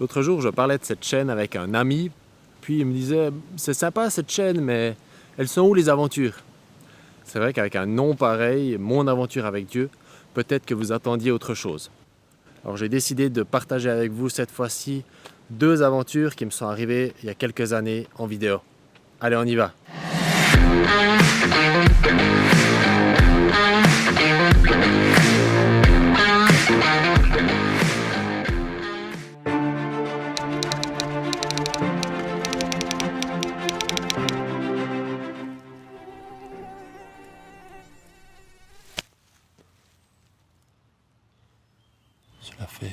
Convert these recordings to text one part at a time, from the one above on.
L'autre jour, je parlais de cette chaîne avec un ami, puis il me disait « C'est sympa cette chaîne, mais elles sont où les aventures ?» C'est vrai qu'avec un nom pareil, Mon aventure avec Dieu, peut-être que vous attendiez autre chose. Alors j'ai décidé de partager avec vous cette fois-ci 2 aventures qui me sont arrivées il y a quelques années en vidéo. Allez, on y va! Cela fait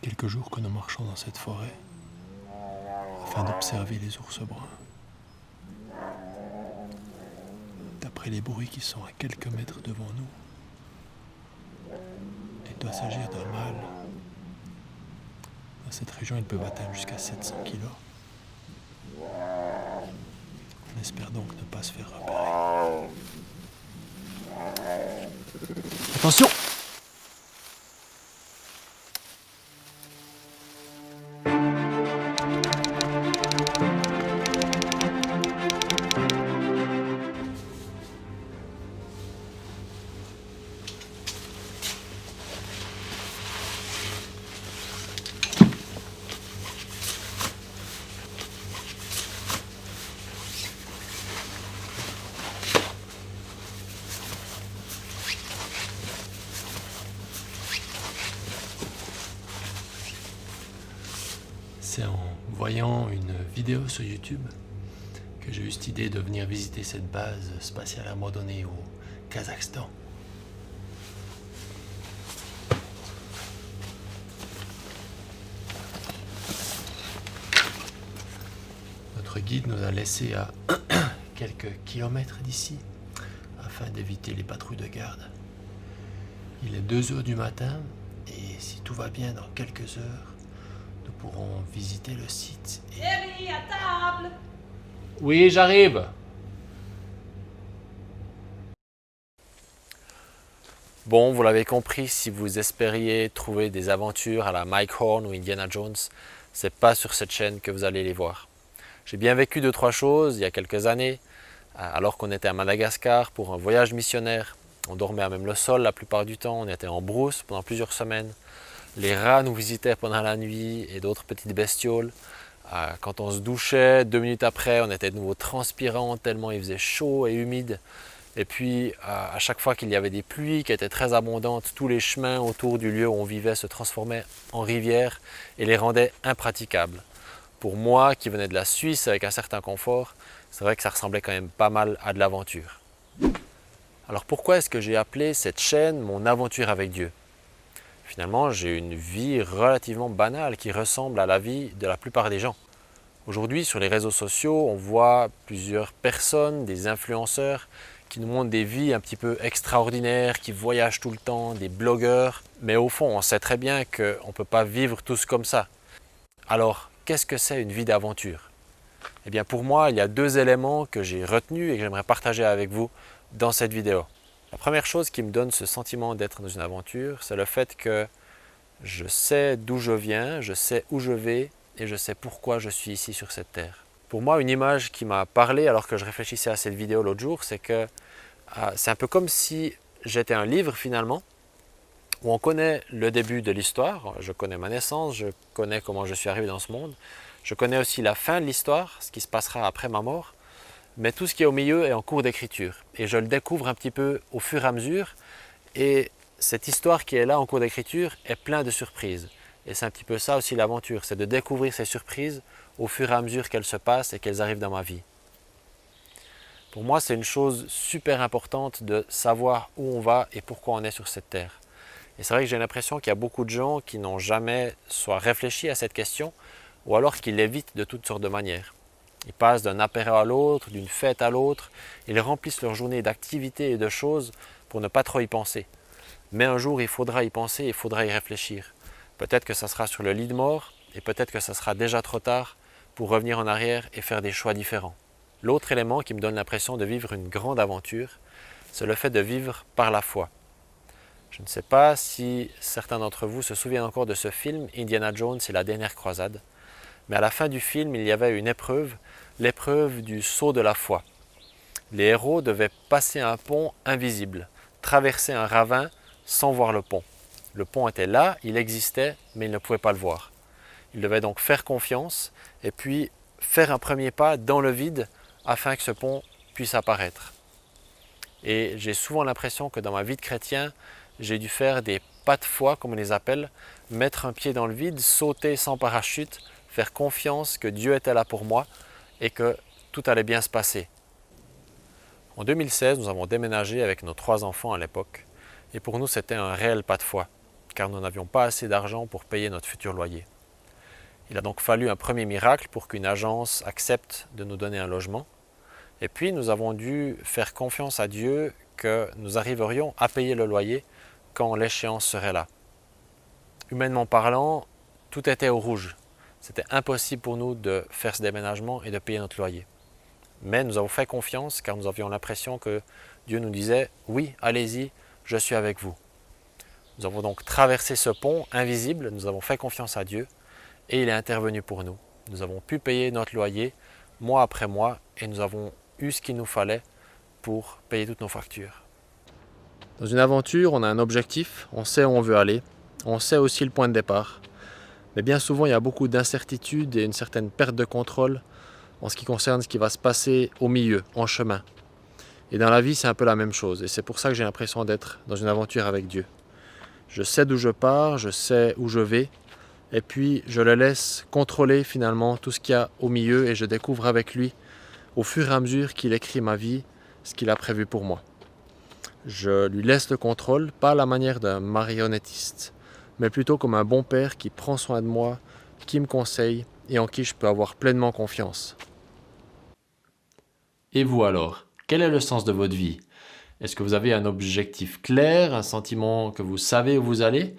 quelques jours que nous marchons dans cette forêt afin d'observer les ours bruns. D'après les bruits qui sont à quelques mètres devant nous, il doit s'agir d'un mâle. Dans cette région, il peut atteindre jusqu'à 700 kg. On espère donc ne pas se faire repérer. Attention! C'est en voyant une vidéo sur YouTube que j'ai eu cette idée de venir visiter cette base spatiale abandonnée au Kazakhstan. Notre guide nous a laissés à quelques kilomètres d'ici afin d'éviter les patrouilles de garde. Il est 2 heures du matin et si tout va bien dans quelques heures, nous pourrons visiter le site. Chérie, à table! Oui, j'arrive! Bon, vous l'avez compris, si vous espériez trouver des aventures à la Mike Horn ou Indiana Jones, c'est pas sur cette chaîne que vous allez les voir. J'ai bien vécu 2-3 choses il y a quelques années, alors qu'on était à Madagascar pour un voyage missionnaire. On dormait à même le sol la plupart du temps, on était en brousse pendant plusieurs semaines. Les rats nous visitaient pendant la nuit et d'autres petites bestioles. Quand on se douchait, 2 minutes après, on était de nouveau transpirant tellement il faisait chaud et humide. Et puis, à chaque fois qu'il y avait des pluies qui étaient très abondantes, tous les chemins autour du lieu où on vivait se transformaient en rivières et les rendaient impraticables. Pour moi, qui venais de la Suisse avec un certain confort, c'est vrai que ça ressemblait quand même pas mal à de l'aventure. Alors pourquoi est-ce que j'ai appelé cette chaîne Mon aventure avec Dieu ? Finalement, j'ai une vie relativement banale qui ressemble à la vie de la plupart des gens. Aujourd'hui, sur les réseaux sociaux, on voit plusieurs personnes, des influenceurs, qui nous montrent des vies un petit peu extraordinaires, qui voyagent tout le temps, des blogueurs. Mais au fond, on sait très bien qu'on ne peut pas vivre tous comme ça. Alors, qu'est-ce que c'est une vie d'aventure ? Eh bien, pour moi, il y a 2 éléments que j'ai retenus et que j'aimerais partager avec vous dans cette vidéo. La première chose qui me donne ce sentiment d'être dans une aventure, c'est le fait que je sais d'où je viens, je sais où je vais et je sais pourquoi je suis ici sur cette terre. Pour moi, une image qui m'a parlé alors que je réfléchissais à cette vidéo l'autre jour, c'est que c'est un peu comme si j'étais un livre finalement, où on connaît le début de l'histoire, je connais ma naissance, je connais comment je suis arrivé dans ce monde, je connais aussi la fin de l'histoire, ce qui se passera après ma mort, mais tout ce qui est au milieu est en cours d'écriture et je le découvre un petit peu au fur et à mesure et cette histoire qui est là en cours d'écriture est pleine de surprises et c'est un petit peu ça aussi l'aventure, c'est de découvrir ces surprises au fur et à mesure qu'elles se passent et qu'elles arrivent dans ma vie. Pour moi, c'est une chose super importante de savoir où on va et pourquoi on est sur cette terre. Et c'est vrai que j'ai l'impression qu'il y a beaucoup de gens qui n'ont jamais soit réfléchi à cette question ou alors qui l'évitent de toutes sortes de manières. Ils passent d'un apéro à l'autre, d'une fête à l'autre, ils remplissent leur journée d'activités et de choses pour ne pas trop y penser. Mais un jour, il faudra y penser, il faudra y réfléchir. Peut-être que ça sera sur le lit de mort et peut-être que ça sera déjà trop tard pour revenir en arrière et faire des choix différents. L'autre élément qui me donne l'impression de vivre une grande aventure, c'est le fait de vivre par la foi. Je ne sais pas si certains d'entre vous se souviennent encore de ce film, Indiana Jones et la dernière croisade. Mais à la fin du film, il y avait une épreuve, l'épreuve du saut de la foi. Les héros devaient passer un pont invisible, traverser un ravin sans voir le pont. Le pont était là, il existait, mais ils ne pouvaient pas le voir. Ils devaient donc faire confiance et puis faire un premier pas dans le vide afin que ce pont puisse apparaître. Et j'ai souvent l'impression que dans ma vie de chrétien, j'ai dû faire des pas de foi, comme on les appelle, mettre un pied dans le vide, sauter sans parachute, faire confiance que Dieu était là pour moi et que tout allait bien se passer. En 2016, nous avons déménagé avec nos 3 enfants à l'époque et pour nous c'était un réel pas de foi car nous n'avions pas assez d'argent pour payer notre futur loyer. Il a donc fallu un premier miracle pour qu'une agence accepte de nous donner un logement et puis nous avons dû faire confiance à Dieu que nous arriverions à payer le loyer quand l'échéance serait là. Humainement parlant, tout était au rouge. C'était impossible pour nous de faire ce déménagement et de payer notre loyer. Mais nous avons fait confiance car nous avions l'impression que Dieu nous disait « Oui, allez-y, je suis avec vous ». Nous avons donc traversé ce pont invisible, nous avons fait confiance à Dieu et il est intervenu pour nous. Nous avons pu payer notre loyer mois après mois et nous avons eu ce qu'il nous fallait pour payer toutes nos factures. Dans une aventure, on a un objectif, on sait où on veut aller, on sait aussi le point de départ. Mais bien souvent, il y a beaucoup d'incertitudes et une certaine perte de contrôle en ce qui concerne ce qui va se passer au milieu, en chemin. Et dans la vie, c'est un peu la même chose. Et c'est pour ça que j'ai l'impression d'être dans une aventure avec Dieu. Je sais d'où je pars, je sais où je vais, et puis je le laisse contrôler finalement tout ce qu'il y a au milieu et je découvre avec lui, au fur et à mesure qu'il écrit ma vie, ce qu'il a prévu pour moi. Je lui laisse le contrôle, pas à la manière d'un marionnettiste, mais plutôt comme un bon père qui prend soin de moi, qui me conseille et en qui je peux avoir pleinement confiance. Et vous alors, quel est le sens de votre vie? Est-ce que vous avez un objectif clair, un sentiment que vous savez où vous allez?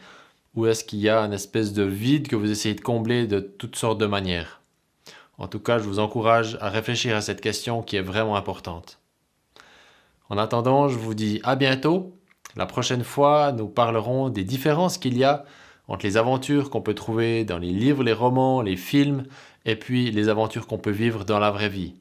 Ou est-ce qu'il y a une espèce de vide que vous essayez de combler de toutes sortes de manières? En tout cas, je vous encourage à réfléchir à cette question qui est vraiment importante. En attendant, je vous dis à bientôt. La prochaine fois, nous parlerons des différences qu'il y a entre les aventures qu'on peut trouver dans les livres, les romans, les films, et puis les aventures qu'on peut vivre dans la vraie vie.